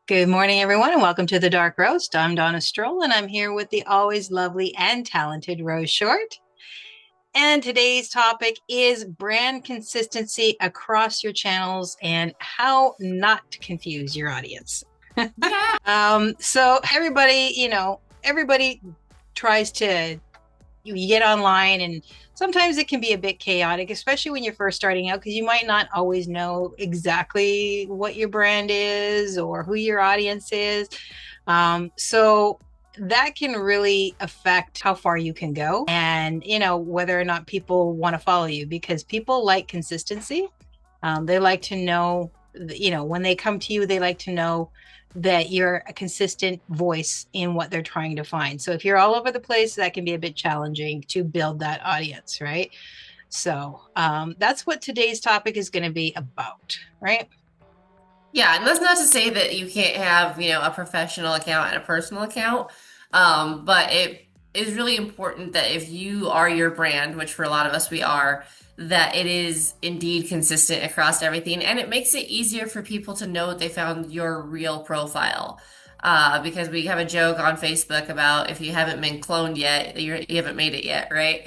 Good morning, everyone, and welcome to the Dark Roast. I'm Donna Stroll, and I'm here with the always lovely and talented Rose Short. And today's topic is brand consistency across your channels and how not to confuse your audience. Yeah. So everybody, everybody tries to you get online, and sometimes it can be a bit chaotic, especially when you're first starting out, because you might not always know exactly what your brand is or who your audience is. So that can really affect how far you can go and whether or not people want to follow you, because people like consistency. They like to know, when they come to you, they like to know that you're a consistent voice in what they're trying to find. So if you're all over the place, that can be a bit challenging to build that audience, right? So that's what today's topic is going to be about, right? Yeah, and that's not to say that you can't have, a professional account and a personal account. But it is really important that if you are your brand, which for a lot of us we are, that it is indeed consistent across everything. And it makes it easier for people to know that they found your real profile. Because we have a joke on Facebook about if you haven't been cloned yet, you haven't made it yet, right?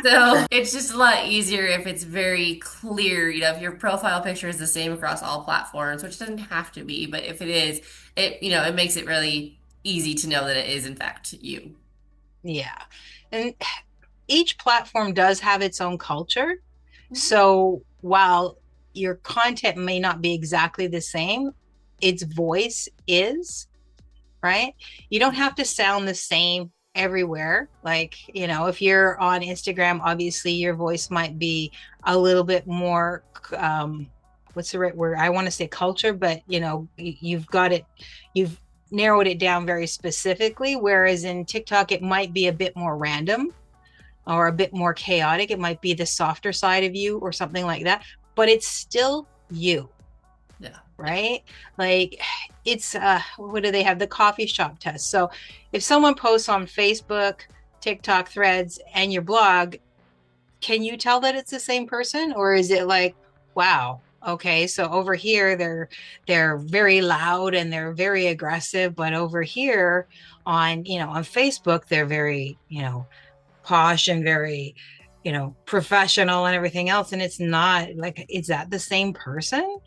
So it's just a lot easier if it's very clear, if your profile picture is the same across all platforms, which doesn't have to be, but if it is, it makes it really easy to know that it is in fact you. Yeah. And each platform does have its own culture. Mhm. So while your content may not be exactly the same, its voice is, right? You don't have to sound the same everywhere. Like, if you're on Instagram, obviously your voice might be a little bit more, what's the right word? I want to say culture, but you've got it, you've narrowed it down very specifically. Whereas in TikTok, it might be a bit more random or a bit more chaotic. It might be the softer side of you or something like that, but it's still you, Yeah. right? Like, it's what do they have? The coffee shop test. So if someone posts on Facebook, TikTok, Threads, and your blog, can you tell that it's the same person, or is it like, wow, okay, so over here they're very loud and they're very aggressive, but over here on Facebook they're very, posh and very, professional and everything else. And it's not like, is that the same person?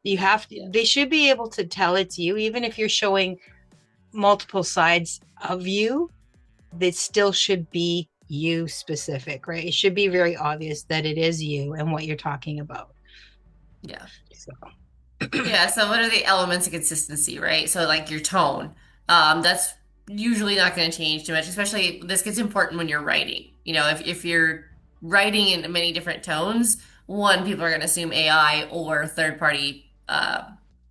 Yeah. They should be able to tell it's you, even if you're showing multiple sides of you. That still should be you specific, right? It should be very obvious that it is you and what you're talking about. Yeah. So Yeah, so what are the elements of consistency, right? So like your tone. That's usually not going to change too much, especially this gets important when you're writing. If you're writing in many different tones, one, people are going to assume AI or third party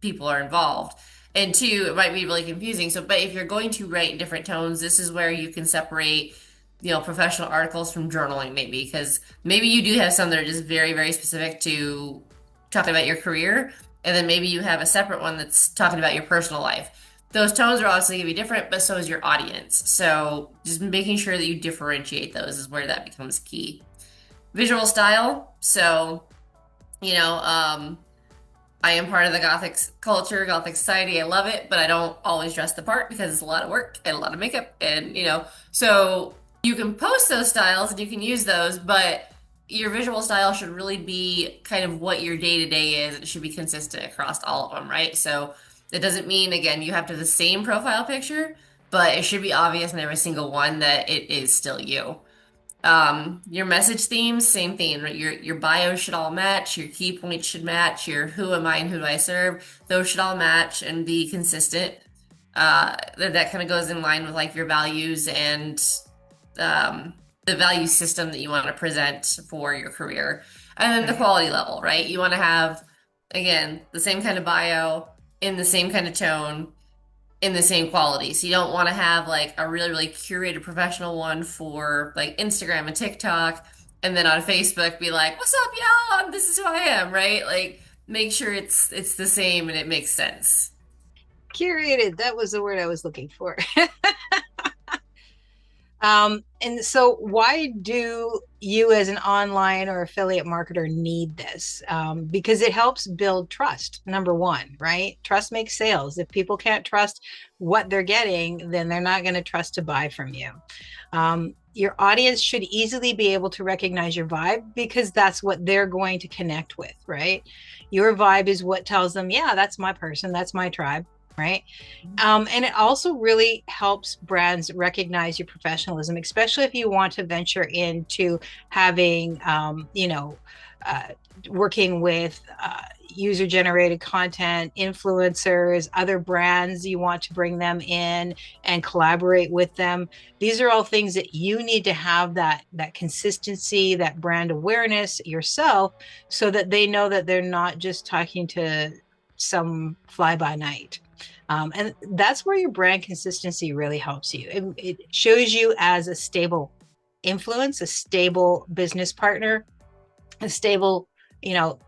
people are involved. And two, it might be really confusing. So, but if you're going to write in different tones, this is where you can separate, professional articles from journaling, maybe, because maybe you do have some that are just very, very specific to talking about your career, and then maybe you have a separate one that's talking about your personal life. Those tones are obviously going to be different, but so is your audience. So just making sure that you differentiate those is where that becomes key. Visual style. So, you know, um, I am part of the Gothic culture, Gothic society. I love it, but I don't always dress the part because it's a lot of work and a lot of makeup. And, so you can post those styles and you can use those, but your visual style should really be kind of what your day to day is. It should be consistent across all of them, right? So it doesn't mean, again, you have to have the same profile picture, but it should be obvious in every single one that it is still you. Your message themes, same thing, right? Your bio should all match, your key points should match, your who am I and who do I serve, those should all match and be consistent. That kind of goes in line with like your values and the value system that you want to present for your career. And then the right. quality level, right? You want to have, again, the same kind of bio in the same kind of tone in the same quality. So you don't want to have like a really, really curated professional one for like Instagram and TikTok, and then on Facebook be like, "What's up, y'all? This is who I am," right? Like make sure it's the same and it makes sense. Curated, that was the word I was looking for. And so why do you as an online or affiliate marketer need this? Because it helps build trust, number one, right? Trust makes sales. If people can't trust what they're getting, then they're not going to trust to buy from you. Your audience should easily be able to recognize your vibe because that's what they're going to connect with, right? Your vibe is what tells them, yeah, that's my person, that's my tribe, right? And it also really helps brands recognize your professionalism, especially if you want to venture into having, uh, working with user generated content, influencers, other brands, you want to bring them in and collaborate with them. These are all things that you need to have that consistency, that brand awareness yourself, so that they know that they're not just talking to some fly by night. And that's where your brand consistency really helps you. It shows you as a stable influence, a stable business partner, a stable, you know,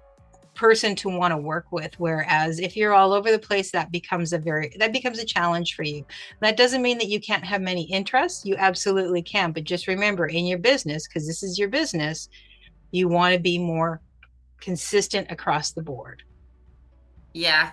person to want to work with. Whereas if you're all over the place, that becomes a challenge for you. That doesn't mean that you can't have many interests. You absolutely can. But just remember, in your business, because this is your business, you want to be more consistent across the board. Yeah,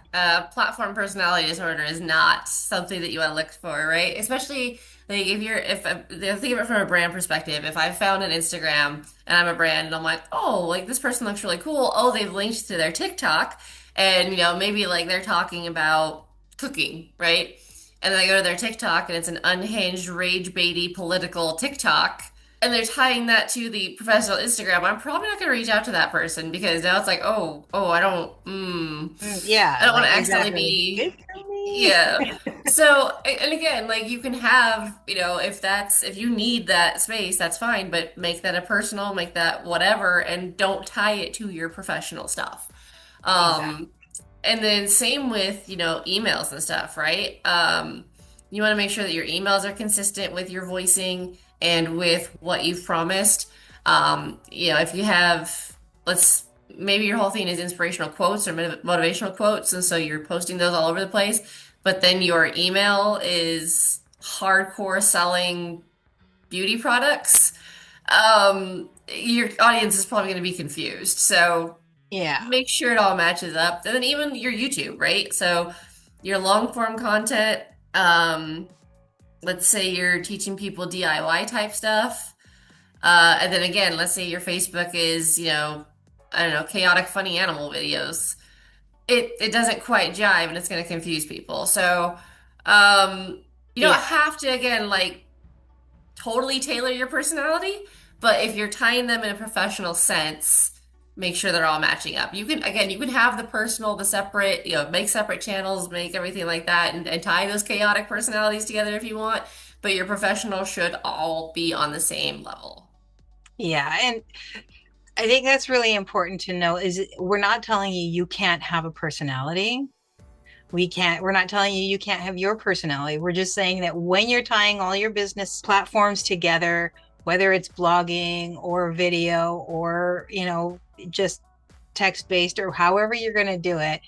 platform personality disorder is not something that you want to look for, right? Especially like if think of it from a brand perspective. If I found an Instagram and I'm a brand and I'm like, oh, like this person looks really cool. Oh, they've linked to their TikTok, and maybe like they're talking about cooking, right? And then I go to their TikTok and it's an unhinged, rage baity political TikTok, and they're tying that to the professional Instagram. I'm probably not going to reach out to that person because now it's like, oh, I Yeah, don't want like to accidentally exactly. be, Good for me. yeah. So, and again, like you can have, if you need that space, that's fine, but make that a personal, make that whatever, and don't tie it to your professional stuff. Exactly. Um, and then same with, emails and stuff, right? You want to make sure that your emails are consistent with your voicing and with what you've promised. If you have, let's maybe your whole thing is inspirational quotes or motivational quotes, and so you're posting those all over the place, but then your email is hardcore selling beauty products. Your audience is probably going to be confused. So Yeah. make sure it all matches up. And then even your YouTube, right? So your long form content, let's say you're teaching people DIY type stuff. And then again, let's say your Facebook is, I don't know, chaotic funny animal videos. It doesn't quite jive and it's going to confuse people. So, you don't Yeah. have to again like totally tailor your personality, but if you're tying them in a professional sense, make sure they're all matching up. You can have the personal, the separate, make separate channels, make everything like that, and tie those chaotic personalities together if you want, but your professional should all be on the same level. Yeah. And I think that's really important to know is we're not telling you you can't have a personality. We're not telling you you can't have your personality. We're just saying that when you're tying all your business platforms together, whether it's blogging or video or, just text based or however you're going to do it,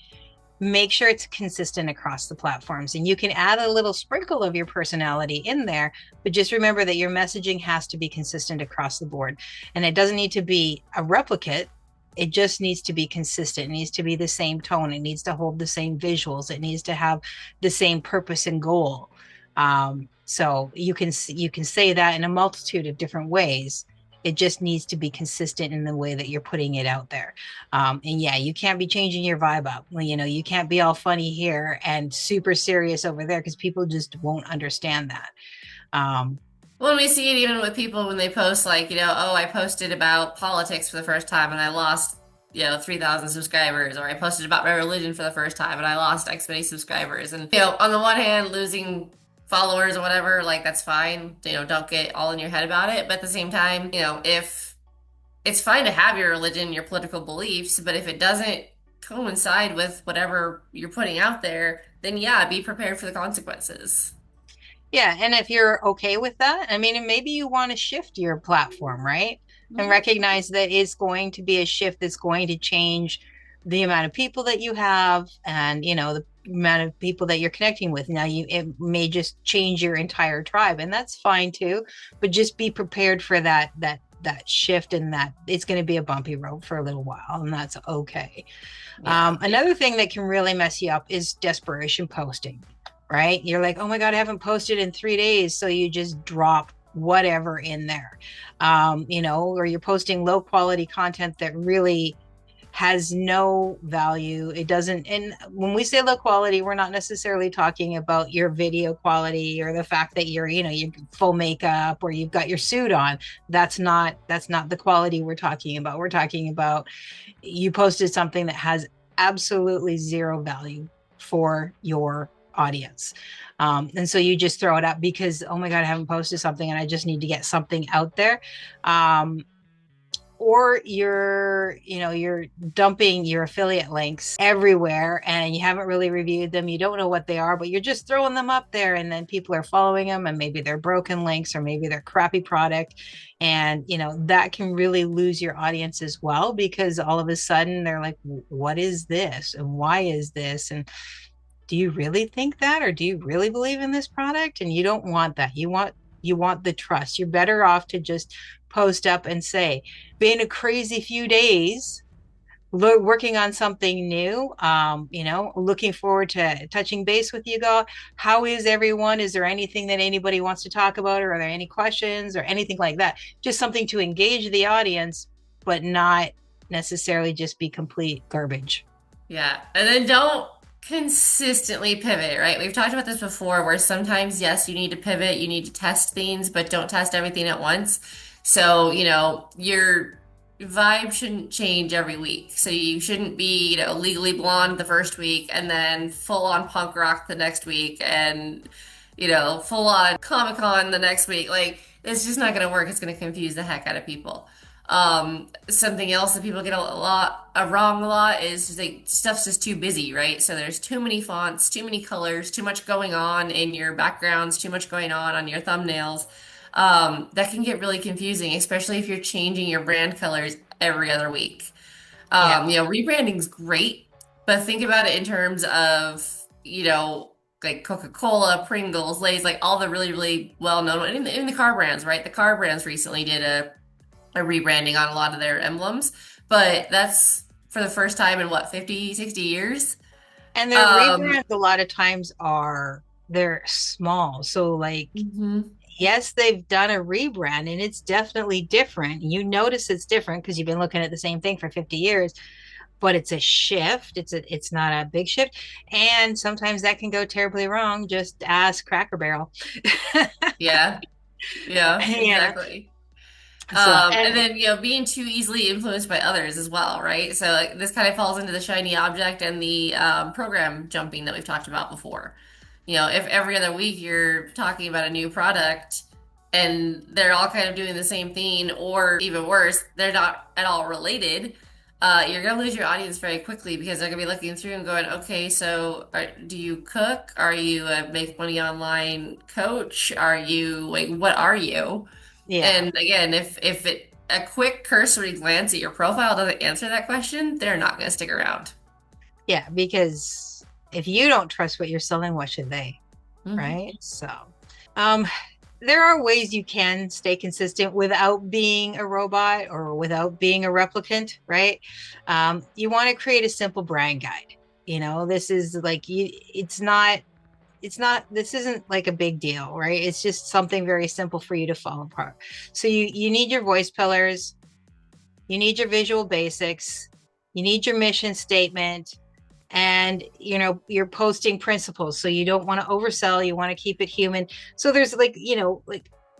make sure it's consistent across the platforms. And you can add a little sprinkle of your personality in there, but just remember that your messaging has to be consistent across the board. And it doesn't need to be a replicate. It just needs to be consistent. It needs to be the same tone. It needs to hold the same visuals. It needs to have the same purpose and goal. So you can say that in a multitude of different ways. It just needs to be consistent in the way that you're putting it out there. And yeah, you can't be changing your vibe up. Well, you can't be all funny here and super serious over there because people just won't understand that. Um, When we see it even with people when they post like, oh, I posted about politics for the first time and I lost, 3,000 subscribers, or I posted about my religion for the first time and I lost X many subscribers. And, on the one hand, losing followers or whatever, like that's fine. Don't get all in your head about it. But at the same time, if it's fine to have your religion, your political beliefs, but if it doesn't coincide with whatever you're putting out there, then yeah, be prepared for the consequences. Yeah, and if you're okay with that, I mean, and maybe you want to shift your platform, right? And Mhm. recognize that it's going to be a shift that's going to change the amount of people that you have and, amount of people that you're connecting with. Now it may just change your entire tribe, and that's fine too, but just be prepared for that shift, and that it's going to be a bumpy road for a little while, and that's okay. Yeah. Another thing that can really mess you up is desperation posting, right? You're like, oh my God, I haven't posted in 3 days. So you just drop whatever in there, or you're posting low quality content that really has no value. It doesn't, and when we say low quality, we're not necessarily talking about your video quality or the fact that you're full makeup or you've got your suit on. That's not the quality we're talking about. We're talking about you posted something that has absolutely zero value for your audience. And so you just throw it up because, oh my God, I haven't posted something and I just need to get something out there. Or you're dumping your affiliate links everywhere and you haven't really reviewed them. You don't know what they are, but you're just throwing them up there, and then people are following them, and maybe they're broken links or maybe they're crappy product. And that can really lose your audience as well, because all of a sudden they're like, what is this and why is this, and do you really think that, or do you really believe in this product? And you don't want that. You want the trust. You're better off to just post up and say, been a crazy few days, working on something new, looking forward to touching base with you. Go, how is everyone? Is there anything that anybody wants to talk about, or are there any questions or anything like that? Just something to engage the audience, but not necessarily just be complete garbage. Yeah. And then don't consistently pivot, right? We've talked about this before, where sometimes, yes, you need to pivot, you need to test things, but don't test everything at once. So, your vibe shouldn't change every week. So you shouldn't be, legally blonde the first week and then full on punk rock the next week and, full on Comic-Con the next week. Like, it's just not going to work. It's going to confuse the heck out of people. Something else that people get wrong a lot is just like stuff's just too busy, right? So there's too many fonts, too many colors, too much going on in your backgrounds, too much going on your thumbnails. That can get really confusing, especially if you're changing your brand colors every other week. Yeah. Rebranding's great, but think about it in terms of, like Coca-Cola, Pringles, Lay's, like all the really, really well-known, in the car brands, right? The car brands recently did a rebranding on a lot of their emblems, but that's for the first time in what, 50, 60 years? And their rebrands a lot of times they're small. So like, yes, they've done a rebrand and it's definitely different. You notice it's different because you've been looking at the same thing for 50 years, but it's a shift. It's not a big shift. And sometimes that can go terribly wrong. Just ask Cracker Barrel. Yeah. Yeah, Yeah. exactly. So, And then, being too easily influenced by others as well, right? So like, this kind of falls into the shiny object and the program jumping that we've talked about before. If every other week you're talking about a new product and they're all kind of doing the same thing, or even worse, they're not at all related, you're going to lose your audience very quickly, because they're going to be looking through and going, okay, so do you cook? Are you a make money online coach? Are you, like, what are you? yeah. And again, if a quick cursory glance at your profile doesn't answer that question, they're not going to stick around. Yeah, because if you don't trust what you're selling, what should they? Right? So, there are ways you can stay consistent without being a robot or without being a replicant, right? You want to create a simple brand guide. This is like, this isn't like a big deal, right? It's just something very simple for you to follow apart. So you need your voice pillars, you need your visual basics, you need your mission statement, and your posting principles. So you don't want to oversell, you want to keep it human. So there's like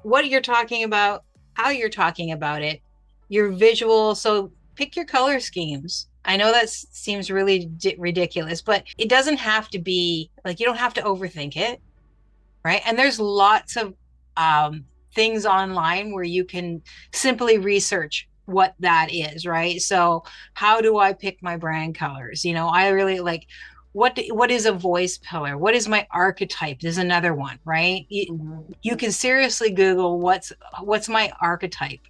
what you're talking about, how you're talking about it, your visual. So pick your color schemes. I know that seems really ridiculous, but it doesn't have to be like, you don't have to overthink it, right? And there's lots of things online where you can simply research what that is, right? So how do I pick my brand colors? I really like, what is a voice pillar? What is my archetype? There's another one, right? You can seriously Google what's my archetype,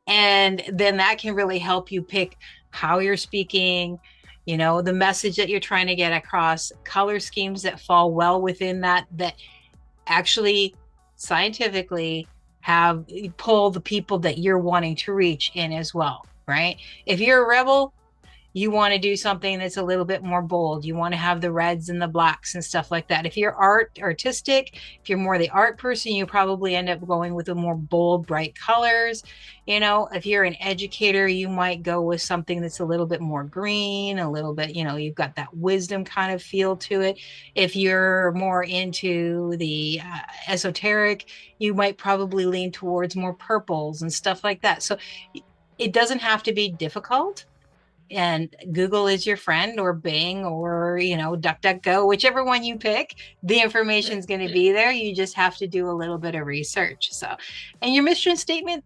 and then that can really help you pick how you're speaking, you know, the message that you're trying to get across, color schemes that fall well within that, that actually scientifically have pull the people that you're wanting to reach in as well, right? If you're a rebel, you want to do something that's a little bit more bold. You want to have the reds and the blacks and stuff like that. If you're artistic, if you're more the art person, you probably end up going with the more bold, bright colors. You know, if you're an educator, you might go with something that's a little bit more green, a little bit, you know, you've got that wisdom kind of feel to it. If you're more into the esoteric, you might probably lean towards more purples and stuff like that. So it doesn't have to be difficult, and Google is your friend, or Bing, or, you know, DuckDuckGo, whichever one you pick, the information is going to be there. You just have to do a little bit of research. So, and your mission statement,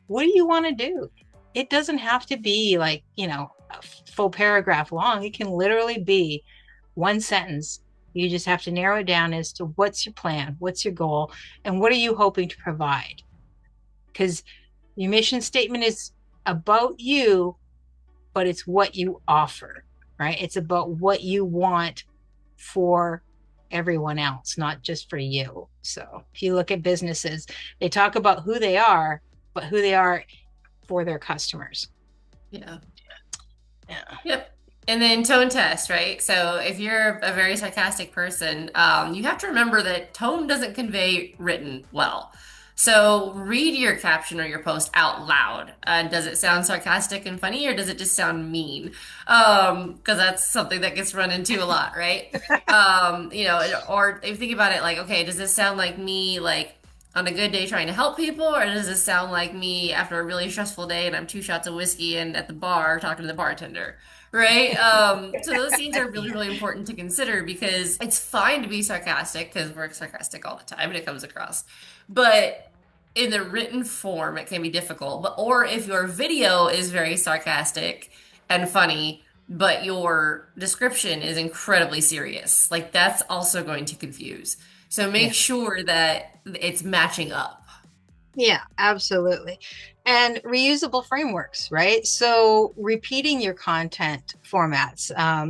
what do you want to do? It doesn't have to be like, you know, a full paragraph long. It can literally be one sentence. You just have to narrow it down as to what's your plan, what's your goal, and what are you hoping to provide? Because your mission statement is about you, but it's what you offer, right? It's about what you want for everyone else, not just for you. So if you look at businesses, they talk about who they are, but who they are for their customers. Yeah. Yeah. Yep. And then tone test, right? So if you're a very sarcastic person, you have to remember that tone doesn't convey written well. So read your caption or your post out loud. Does it sound sarcastic and funny, or does it just sound mean? Because that's something that gets run into a lot, right? You know, or if you think about it, like, okay, does this sound like me, like on a good day trying to help people, or does this sound like me after a really stressful day and I'm 2 shots of whiskey and at the bar talking to the bartender? Right? So those things are really, really important to consider, because it's fine to be sarcastic because we're sarcastic all the time and it comes across. But in the written form, it can be difficult. But or if your video is very sarcastic and funny, but your description is incredibly serious, like that's also going to confuse. So make Yeah. sure that it's matching up. Yeah, absolutely. And reusable frameworks, right? So repeating your content formats.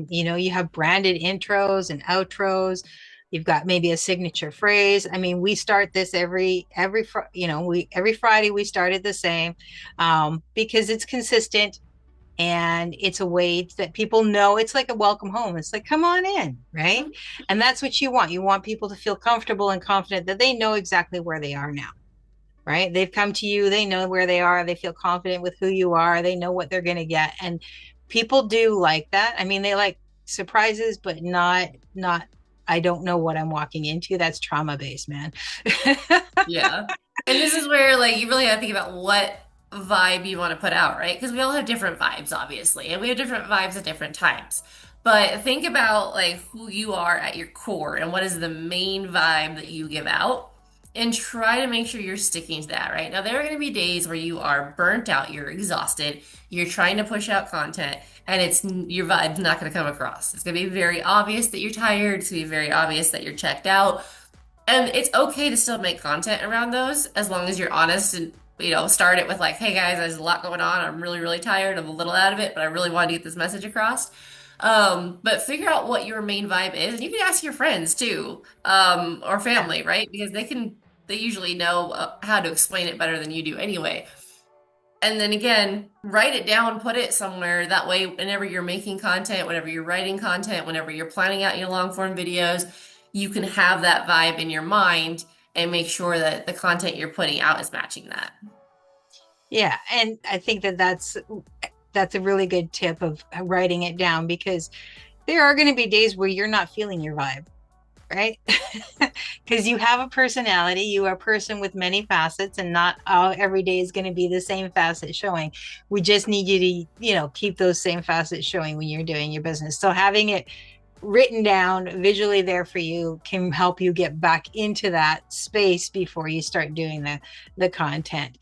You know, you have branded intros and outros. You've got maybe a signature phrase. I mean, we start this you know, every Friday we started the same, because it's consistent, and it's a way that people know it's like a welcome home. It's like, come on in, right? And that's what you want. You want people to feel comfortable and confident that they know exactly where they are now, right? They've come to you, they know where they are, they feel confident with who you are, they know what they're going to get. And people do like that. I mean, they like surprises, but not I don't know what I'm walking into. That's trauma based, man. Yeah. And this is where like you really have to think about what vibe you want to put out, right? Because we all have different vibes, obviously, and we have different vibes at different times. But think about like who you are at your core and what is the main vibe that you give out, and try to make sure you're sticking to that, right? Now, there are going to be days where you are burnt out, you're exhausted, you're trying to push out content, and it's your vibe's not going to come across. It's going to be very obvious that you're tired. It's going to be very obvious that you're checked out. And it's okay to still make content around those as long as you're honest and, you know, start it with like, hey guys, there's a lot going on. I'm really, really tired. I'm a little out of it, but I really wanted to get this message across. But figure out what your main vibe is. And you can ask your friends too, or family, right? Because they usually know how to explain it better than you do anyway. And then again, write it down, put it somewhere. That way, whenever you're making content, whenever you're writing content, whenever you're planning out your long form videos, you can have that vibe in your mind and make sure that the content you're putting out is matching that. Yeah, and I think that's a really good tip of writing it down, because there are going to be days where you're not feeling your vibe, right? Because you have a personality, you are a person with many facets, and not every day is going to be the same facet showing. We just need you to, you know, keep those same facets showing when you're doing your business. So having it written down visually there for you can help you get back into that space before you start doing the content.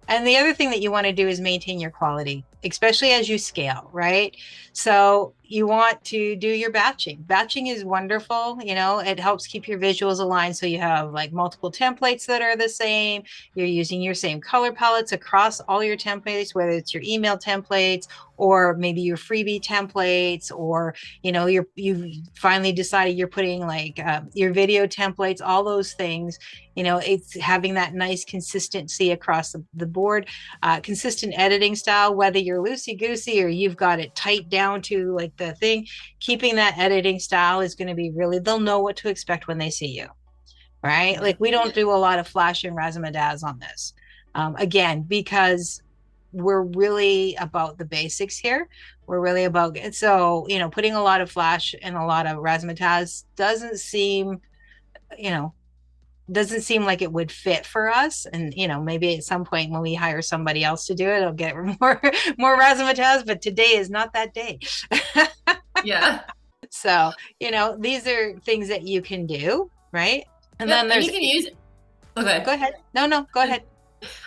And the other thing that you want to do is maintain your quality, especially as you scale, right? So you want to do your batching. Batching is wonderful. It helps keep your visuals aligned. So you have like multiple templates that are the same. You're using your same color palettes across all your templates, whether it's your email templates or maybe your freebie templates, or you've finally decided you're putting like your video templates, all those things. It's having that nice consistency across the board, consistent editing style, whether you're loosey goosey or you've got it tight down to like the thing. Keeping that editing style is going to be they'll know what to expect when they see you, right? Yeah. Like we don't do a lot of flash and razzmatazz on this, again, because we're really about the basics here. We're really about it. So, putting a lot of flash and a lot of razzmatazz doesn't seem like it would fit for us. And, maybe at some point when we hire somebody else to do it, it'll get more razzmatazz, but today is not that day. Yeah. So, these are things that you can do, right? And Yep, then there's, and you can use, okay. Go ahead. No, go ahead.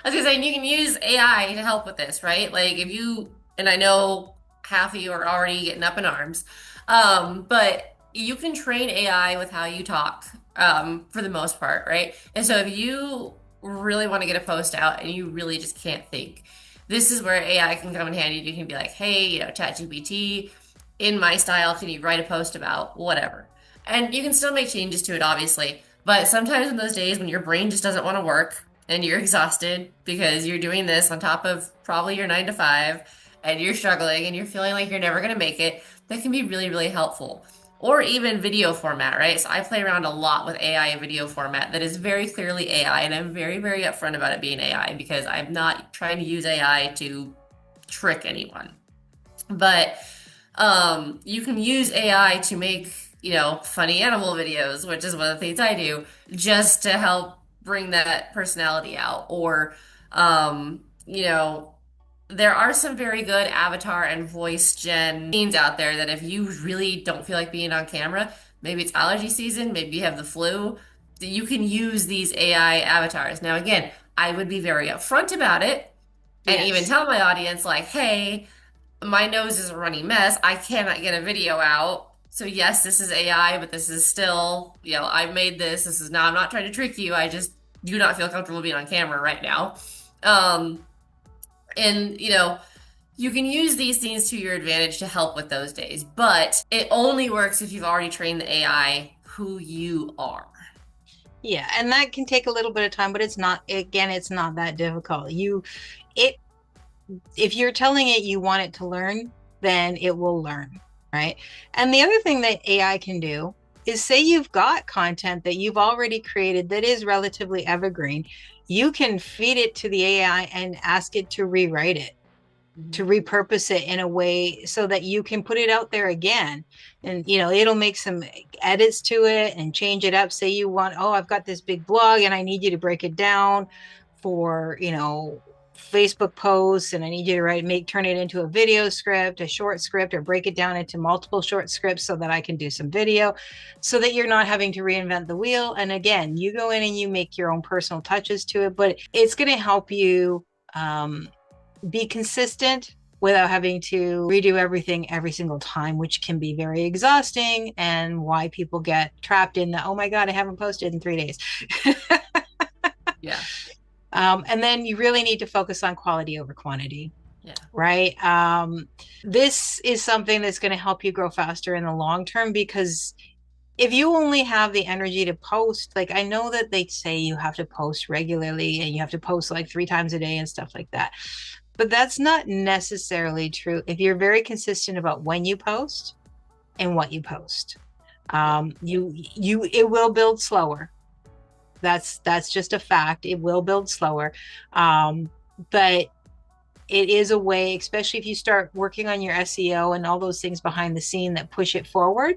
I was gonna say, and you can use AI to help with this, right? Like and I know half of you are already getting up in arms, but you can train AI with how you talk, for the most part, right? And so if you really want to get a post out and you really just can't think, this is where AI can come in handy. You can be like, hey, ChatGPT, in my style, can you write a post about whatever? And you can still make changes to it, obviously. But sometimes in those days when your brain just doesn't want to work and you're exhausted because you're doing this on top of probably your 9 to 5 and you're struggling and you're feeling like you're never going to make it, that can be really, really helpful. Or even video format, right? So I play around a lot with AI video format that is very clearly AI, and I'm very, very upfront about it being AI because I'm not trying to use AI to trick anyone. But you can use AI to make, funny animal videos, which is one of the things I do, just to help bring that personality out. Or, there are some very good avatar and voice gen scenes out there that if you really don't feel like being on camera, maybe it's allergy season, maybe you have the flu, you can use these AI avatars. Now, again, I would be very upfront about it and even tell my audience, like, hey, my nose is a runny mess. I cannot get a video out. So yes, this is AI, but this is still, I made this. This is not, I'm not trying to trick you. I just do not feel comfortable being on camera right now. And you can use these things to your advantage to help with those days, but it only works if you've already trained the AI who you are. Yeah, and that can take a little bit of time, but it's not that difficult. If you're telling it you want it to learn, then it will learn, right? And the other thing that AI can do is, say you've got content that you've already created that is relatively evergreen, you can feed it to the AI and ask it to rewrite it, to repurpose it in a way so that you can put it out there again. And, it'll make some edits to it and change it up. Say you want, I've got this big blog and I need you to break it down for, Facebook posts, and I need you to turn it into a video script, a short script, or break it down into multiple short scripts so that I can do some video, so that you're not having to reinvent the wheel. And again, you go in and you make your own personal touches to it, but it's going to help you be consistent without having to redo everything every single time, which can be very exhausting, and why people get trapped in the, oh my God, I haven't posted in 3 days. Yeah. And then you really need to focus on quality over quantity. Yeah. Right. This is something that's going to help you grow faster in the long term, because if you only have the energy to post, like, I know that they say you have to post regularly and you have to post like 3 times a day and stuff like that, but that's not necessarily true if you're very consistent about when you post and what you post. It will build slower. That's just a fact. It will build slower. But it is a way, especially if you start working on your SEO and all those things behind the scene that push it forward.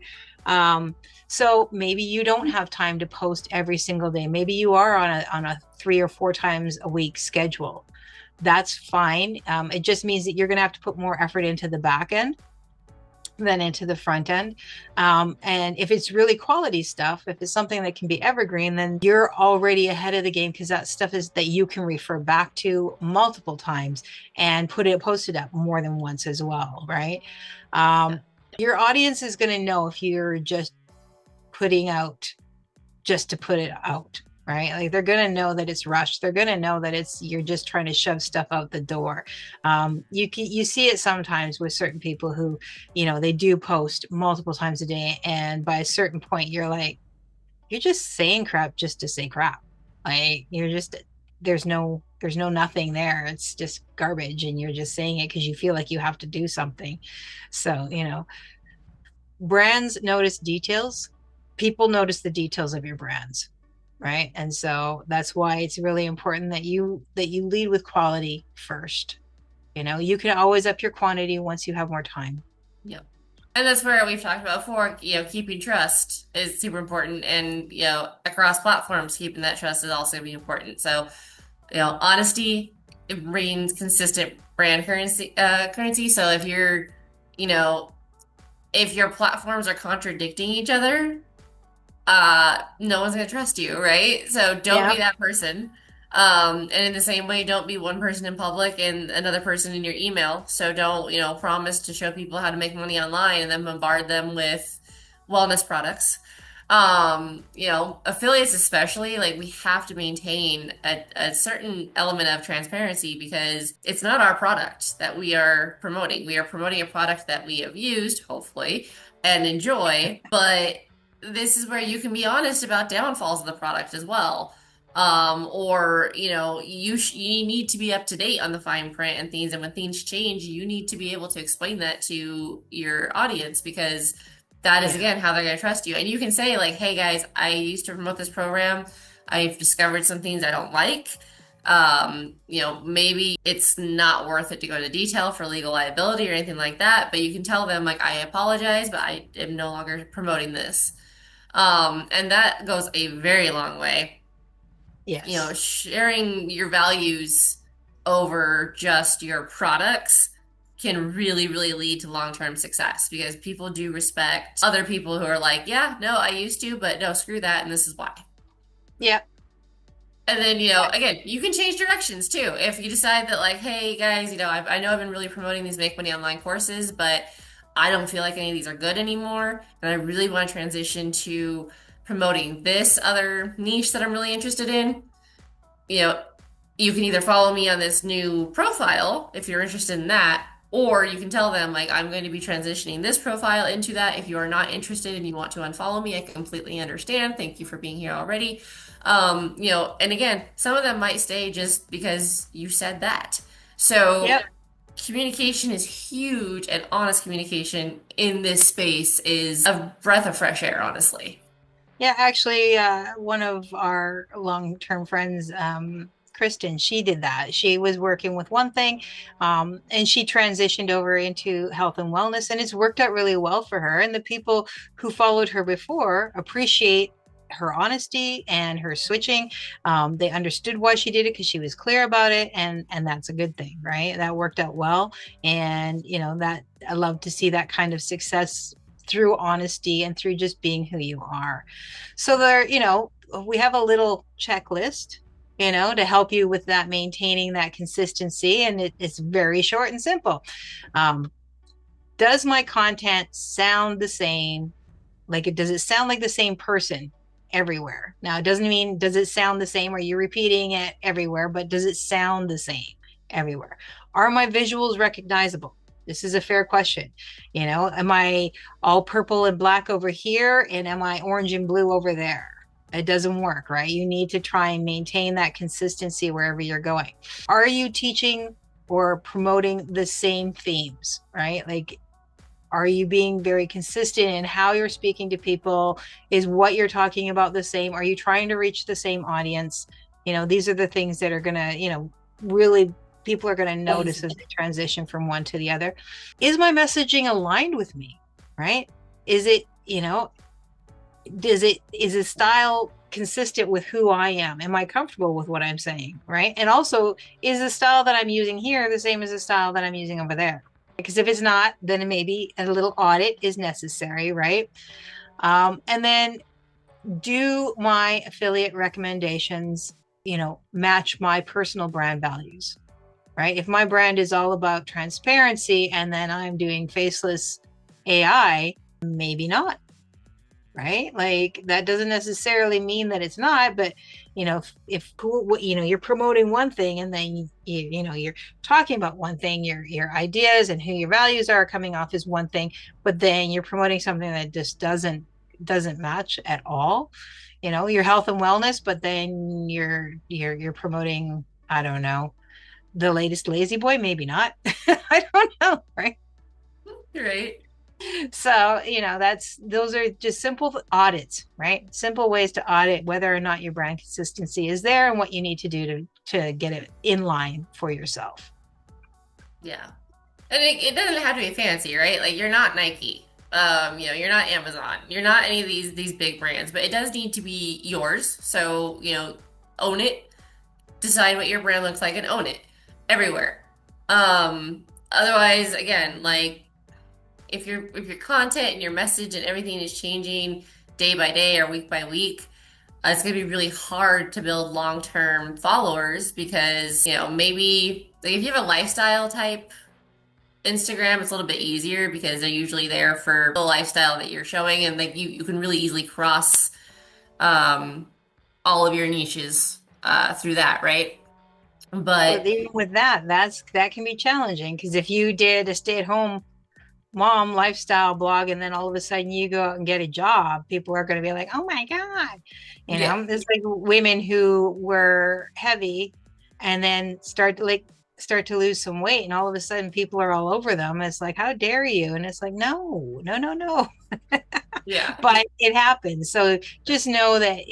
So maybe you don't have time to post every single day. Maybe you are on a 3 or 4 times a week schedule. That's fine. It just means that you're going to have to put more effort into the back end than into the front end. And if it's really quality stuff, if it's something that can be evergreen, then you're already ahead of the game, because that stuff is that you can refer back to multiple times and post it up more than once as well, right? Your audience is going to know if you're just putting out just to put it out, right? Like they're going to know that it's rushed. They're going to know that you're just trying to shove stuff out the door. You see it sometimes with certain people who, they do post multiple times a day. And by a certain point, you're like, you're just saying crap just to say crap. Like there's no nothing there. It's just garbage. And you're just saying it because you feel like you have to do something. So, brands notice details. People notice the details of your brands, right? And so that's why it's really important that you lead with quality first. You can always up your quantity once you have more time. Yep. And that's where we've talked about before, keeping trust is super important. And, across platforms, keeping that trust is also be important. So, honesty, it brings consistent brand currency. So if you're, if your platforms are contradicting each other, no one's gonna trust you, right? So don't be that person. And in the same way, don't be one person in public and another person in your email. So don't, promise to show people how to make money online and then bombard them with wellness products. Affiliates especially, like we have to maintain a certain element of transparency because it's not our product that we are promoting. We are promoting a product that we have used, hopefully, and enjoy, but this is where you can be honest about downfalls of the product as well. You need to be up to date on the fine print and things. And when things change, you need to be able to explain that to your audience because that is, again, how they're going to trust you. And you can say like, hey guys, I used to promote this program. I've discovered some things I don't like. Maybe it's not worth it to go into detail for legal liability or anything like that. But you can tell them like, I apologize, but I am no longer promoting this. And that goes a very long way. Yes. Sharing your values over just your products can really, really lead to long-term success because people do respect other people who are like, yeah, no, I used to, but no, screw that. And this is why. Yeah. And then, again, you can change directions too. If you decide that like, hey guys, I know I've been really promoting these Make Money Online courses, but I don't feel like any of these are good anymore. And I really want to transition to promoting this other niche that I'm really interested in. You can either follow me on this new profile if you're interested in that, or you can tell them like, I'm going to be transitioning this profile into that. If you are not interested and you want to unfollow me, I completely understand. Thank you for being here already. And again, some of them might stay just because you said that. So communication is huge, and honest communication in this space is a breath of fresh air, honestly. Yeah, actually, one of our long-term friends, Kristen, she did that. She was working with one thing, and she transitioned over into health and wellness, and it's worked out really well for her. And the people who followed her before appreciate her honesty and her switching. They understood why she did it because she was clear about it, and that's a good thing, right? That worked out well, and that I love to see that kind of success through honesty and through just being who you are. So there, we have a little checklist, to help you with that, maintaining that consistency. And it's very short and simple. Does my content sound the same? Does it sound like the same person everywhere? Now, it doesn't mean, does it sound the same? Are you repeating it everywhere? But does it sound the same everywhere? Are my visuals recognizable? This is a fair question. Am I all purple and black over here? And am I orange and blue over there? It doesn't work, right? You need to try and maintain that consistency wherever you're going. Are you teaching or promoting the same themes, right? Are you being very consistent in how you're speaking to people? Is what you're talking about the same? Are you trying to reach the same audience? These are the things that are going to, really, people are going to notice as they transition from one to the other. Is my messaging aligned with me, right? Is it, is the style consistent with who I am? Am I comfortable with what I'm saying, right? And also, is the style that I'm using here the same as the style that I'm using over there? Because if it's not, then maybe a little audit is necessary, right? And then, do my affiliate recommendations, match my personal brand values, right? If my brand is all about transparency and then I'm doing faceless AI, maybe not, right? Like that doesn't necessarily mean that it's not, but if you're promoting one thing and then you're talking about one thing, your ideas and who your values are coming off as one thing, but then you're promoting something that just doesn't match at all, your health and wellness, but then you're promoting, I don't know, the latest lazy boy, maybe not. I don't know, right? Right. So those are just simple audits, right? Simple ways to audit whether or not your brand consistency is there and what you need to do to get it in line for yourself. Yeah. And it doesn't have to be fancy, right? Like you're not Nike. You're not Amazon. You're not any of these big brands, but it does need to be yours. So, own it, decide what your brand looks like and own it everywhere. Otherwise, again, like if your content and your message and everything is changing day by day or week by week, it's going to be really hard to build long-term followers because, maybe like if you have a lifestyle type Instagram, it's a little bit easier because they're usually there for the lifestyle that you're showing, and like you can really easily cross all of your niches through that, right? But even with that can be challenging, because if you did a stay-at-home mom lifestyle blog and then all of a sudden you go out and get a job, people are going to be like, oh my God, it's like women who were heavy and then start to lose some weight, and all of a sudden people are all over them. It's like, how dare you? And it's like, no. Yeah. But it happens. So just know that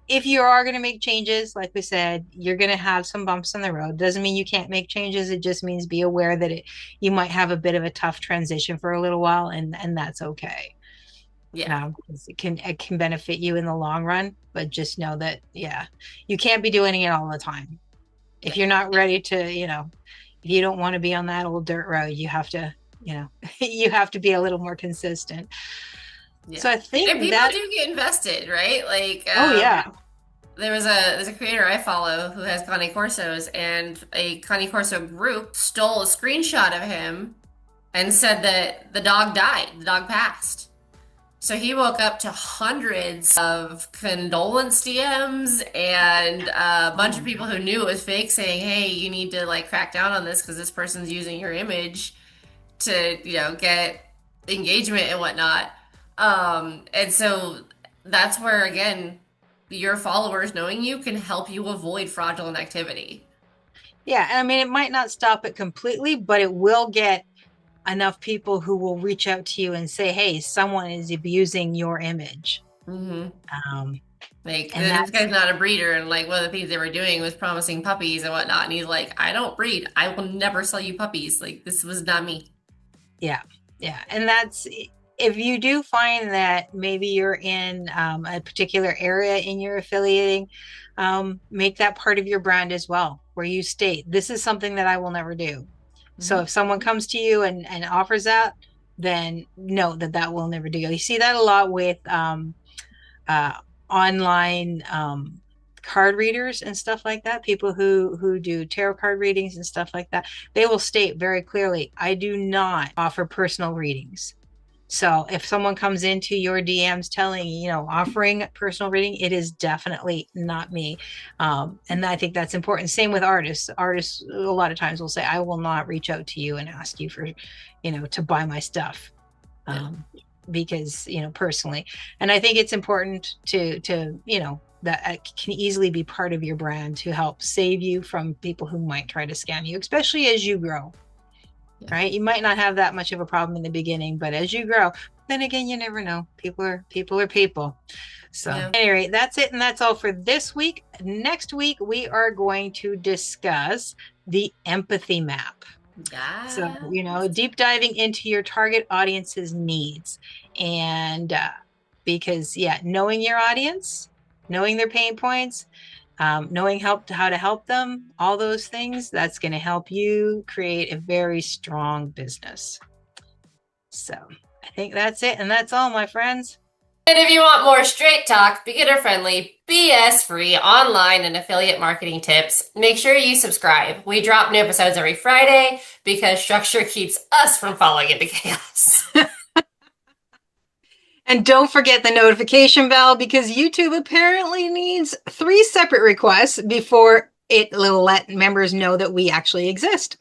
if you are going to make changes, like we said, you're going to have some bumps in the road. Doesn't mean you can't make changes. It just means be aware that you might have a bit of a tough transition for a little while, and that's okay. Yeah. It can benefit you in the long run, but just know that, you can't be doing it all the time. If you're not ready to, if you don't want to be on that old dirt road, you have to, you have to be a little more consistent. Yeah. So I think and people do get invested, right? Like, oh yeah. There's a creator I follow who has Cane Corsos, and a Cane Corso group stole a screenshot of him and said that the dog died, the dog passed. So he woke up to hundreds of condolence DMs and a bunch of people who knew it was fake saying, hey, you need to like crack down on this because this person's using your image to, get engagement and whatnot. And so that's where, again, your followers knowing you can help you avoid fraudulent activity. Yeah. I mean, it might not stop it completely, but it will get enough people who will reach out to you and say, hey, someone is abusing your image. Mm-hmm. This guy's not a breeder, and like one of the things they were doing was promising puppies and whatnot, and he's like, I don't breed, I will never sell you puppies, like this was not me. Yeah. And that's, if you do find that maybe you're in a particular area in your affiliating, make that part of your brand as well, where you state, this is something that I will never do. So if someone comes to you and offers that, then know that will never do. You see that a lot with online card readers and stuff like that. People who do tarot card readings and stuff like that, they will state very clearly, I do not offer personal readings. So if someone comes into your DMs telling, offering personal reading, it is definitely not me. And I think that's important. Same with artists. Artists a lot of times will say, I will not reach out to you and ask you for, to buy my stuff. Because, personally. And I think it's important to that can easily be part of your brand to help save you from people who might try to scam you, especially as you grow. Right? You might not have that much of a problem in the beginning, but as you grow, then again, you never know. People are people. So anyway, that's it. And that's all for this week. Next week, we are going to discuss the empathy map. So, deep diving into your target audience's needs. And because, knowing your audience, knowing their pain points, knowing how to help them, all those things, that's going to help you create a very strong business. So I think that's it. And that's all, my friends. And if you want more straight talk, beginner friendly, BS free online and affiliate marketing tips, make sure you subscribe. We drop new episodes every Friday because structure keeps us from falling into chaos. And don't forget the notification bell, because YouTube apparently needs 3 separate requests before it will let members know that we actually exist.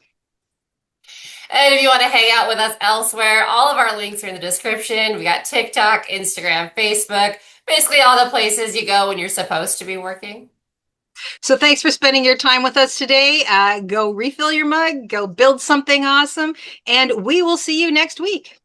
And if you want to hang out with us elsewhere, all of our links are in the description. We got TikTok, Instagram, Facebook, basically all the places you go when you're supposed to be working. So thanks for spending your time with us today. Go refill your mug, go build something awesome, and we will see you next week.